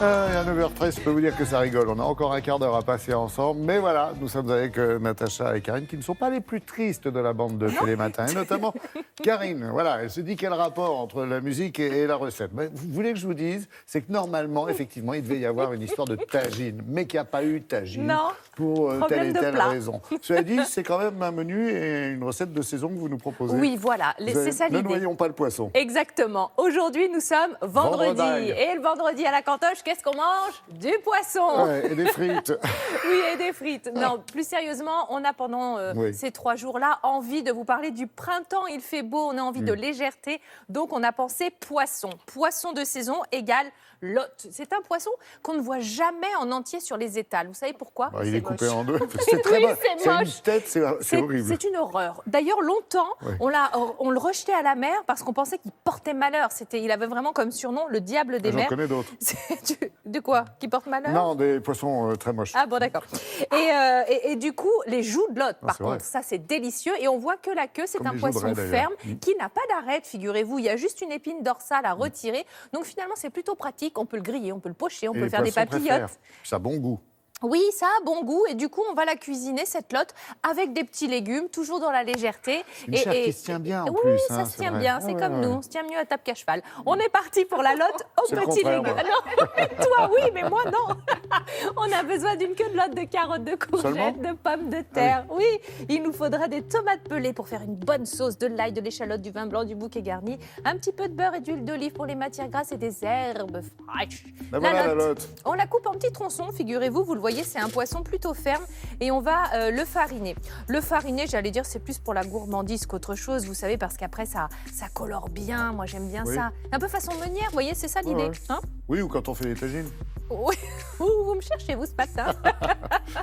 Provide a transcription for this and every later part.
Et à 9h13, je peux vous dire que ça rigole. On a encore un quart d'heure à passer ensemble. Mais voilà, nous sommes avec Natacha et Karine, qui ne sont pas les plus tristes de la bande de Télématin. Et notamment Karine, voilà, elle se dit quel rapport entre la musique et la recette. Mais vous voulez que je vous dise, c'est que normalement, effectivement, il devait y avoir une histoire de tagine, mais qu'il n'y a pas eu tagine pour telle et telle raison. Cela dit, c'est quand même un menu et une recette de saison que vous nous proposez. Oui, voilà, c'est ça l'idée. Ne noyons pas le poisson. Exactement. Aujourd'hui, nous sommes vendredi. Et le vendredi à la cantoche, qu'est-ce qu'on mange? Du poisson. Ouais, et des frites. Oui, et des frites. Non, plus sérieusement, on a pendant ces 3 jours-là envie de vous parler du printemps. Il fait beau, on a envie de légèreté. Donc, on a pensé poisson. Poisson de saison égale lotte. C'est un poisson qu'on ne voit jamais en entier sur les étals. Vous savez pourquoi? Il est coupé en deux. C'est très moche. C'est une tête, c'est horrible. C'est une horreur. D'ailleurs, longtemps, on le rejetait à la mer parce qu'on pensait qu'il portait malheur. Il avait vraiment comme surnom le diable des mers. J'en connais d'autres. De quoi? Qui porte malheur? Non, des poissons très moches. Ah bon, d'accord. Et du coup, les joues de lotte, par contre, ça c'est délicieux. Et on voit que la queue, c'est un poisson ferme qui n'a pas d'arête, figurez-vous. Il y a juste une épine dorsale à retirer. Donc finalement, c'est plutôt pratique. On peut le griller, on peut le pocher, on peut faire des papillotes. Ça a bon goût. Oui, ça a bon goût et du coup, on va la cuisiner, cette lotte, avec des petits légumes, toujours dans la légèreté. Une chair qui se tient bien en plus. Oui, ça se tient bien, c'est comme nous, on se tient mieux à table qu'à cheval. On est parti pour la lotte aux petits légumes. Non, toi, oui, mais moi, non. On a besoin d'une queue de lotte, de carottes, de courgettes, de pommes de terre. Oui, il nous faudra des tomates pelées pour faire une bonne sauce, de l'ail, de l'échalote, du vin blanc, du bouquet garni, un petit peu de beurre et d'huile d'olive pour les matières grasses et des herbes fraîches. La lotte. On la coupe en petits tronçons, figurez-vous, vous le voyez, c'est un poisson plutôt ferme et on va le fariner. Le fariner, j'allais dire, c'est plus pour la gourmandise qu'autre chose, vous savez, parce qu'après, ça colore bien. Moi, j'aime bien ça. Un peu façon meunière, vous voyez, c'est ça l'idée. Hein? Oui, ou quand on fait les tagines. Oui, vous me cherchez, vous, ce matin.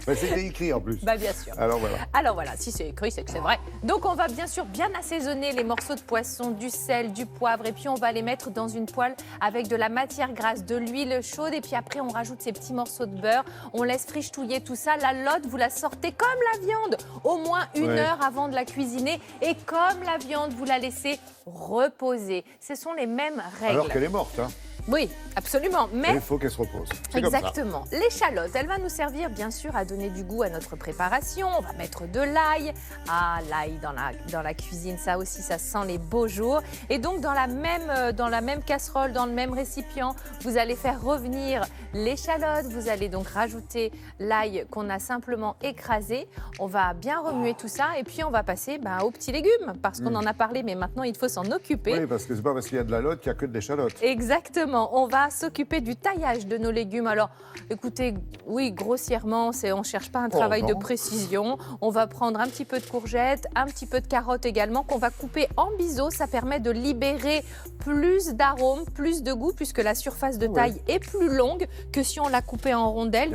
C'était écrit en plus. Bien sûr. Alors voilà, si c'est écrit, c'est que c'est vrai. Donc on va bien sûr bien assaisonner les morceaux de poisson, du sel, du poivre, et puis on va les mettre dans une poêle avec de la matière grasse, de l'huile chaude, et puis après on rajoute ces petits morceaux de beurre, on laisse frichouiller tout ça. La lotte, vous la sortez comme la viande, au moins 1 heure avant de la cuisiner, et comme la viande, vous la laissez reposer. Ce sont les mêmes règles. Alors qu'elle est morte, hein. Oui, absolument. Mais il faut qu'elle se repose. Exactement. L'échalote, elle va nous servir bien sûr à donner du goût à notre préparation. On va mettre de l'ail. Ah, l'ail dans la cuisine, ça aussi, ça sent les beaux jours. Et donc, dans la même casserole, dans le même récipient, vous allez faire revenir l'échalote. Vous allez donc rajouter l'ail qu'on a simplement écrasé. On va bien remuer tout ça et puis on va passer aux petits légumes parce qu'on en a parlé, mais maintenant, il faut s'en occuper. Oui, parce que c'est pas parce qu'il y a de la lotte qu'il n'y a que de l'échalote. Exactement. On va s'occuper du taillage de nos légumes. Alors, écoutez, oui, grossièrement, on ne cherche pas un travail de précision. On va prendre un petit peu de courgettes, un petit peu de carottes également, qu'on va couper en biseau. Ça permet de libérer plus d'arômes, plus de goût, puisque la surface de taille est plus longue que si on l'a coupé en rondelles.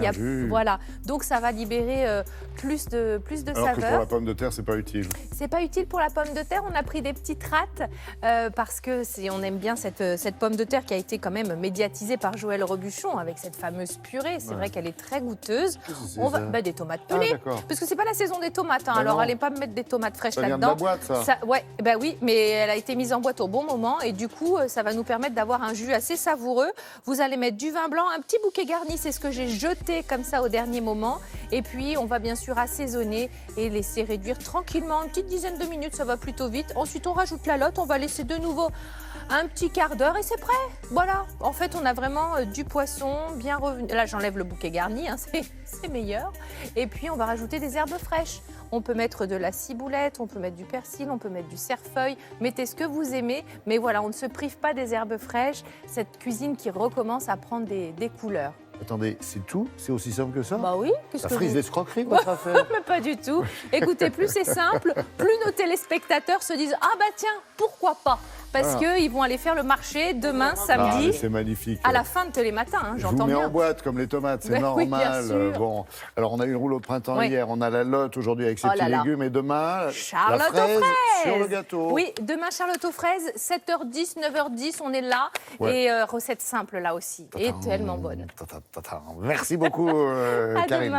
Voilà. Donc, ça va libérer plus de saveur. Alors que pour la pomme de terre, c'est pas utile. C'est pas utile pour la pomme de terre. On a pris des petites rattes parce que on aime bien cette pomme de terre qui a été quand même médiatisée par Joël Robuchon avec cette fameuse purée. C'est vrai qu'elle est très goûteuse. On va des tomates pelées, parce que c'est pas la saison des tomates. Alors allez pas me mettre des tomates fraîches là-dedans. Ça vient de la boîte, ça. Oui, mais elle a été mise en boîte au bon moment et du coup, ça va nous permettre d'avoir un jus assez savoureux. Vous allez mettre du vin blanc, un petit bouquet garni, c'est ce que j'ai jeté comme ça au dernier moment. Et puis, on va bien sûr assaisonner et laisser réduire tranquillement, une petite dizaine de minutes, ça va plutôt vite. Ensuite, on rajoute la lotte, on va laisser de nouveau un petit quart d'heure et c'est prêt. Voilà, en fait, on a vraiment du poisson bien revenu. Là, j'enlève le bouquet garni, c'est meilleur. Et puis, on va rajouter des herbes fraîches. On peut mettre de la ciboulette, on peut mettre du persil, on peut mettre du cerfeuil. Mettez ce que vous aimez, mais voilà, on ne se prive pas des herbes fraîches. Cette cuisine qui recommence à prendre des couleurs. Attendez, c'est tout? C'est aussi simple que ça? Oui. Ça frise l'escroquerie, votre affaire? Mais pas du tout. Écoutez, plus c'est simple, plus nos téléspectateurs se disent « Ah bah tiens, pourquoi pas ?» Parce qu'ils vont aller faire le marché demain, samedi. C'est magnifique. À la fin de Télématin, j'entends bien. Je vous mets en boîte comme les tomates, c'est normal. Oui, bien sûr. Bon, alors on a eu le rouleau de printemps hier, on a la lotte aujourd'hui avec ses petits légumes et demain, Charlotte la fraise aux fraises sur le gâteau. Oui, demain Charlotte aux fraises, 7h10, 9h10, on est là. Et recette simple là aussi, et tellement bonne. Merci beaucoup, Karine.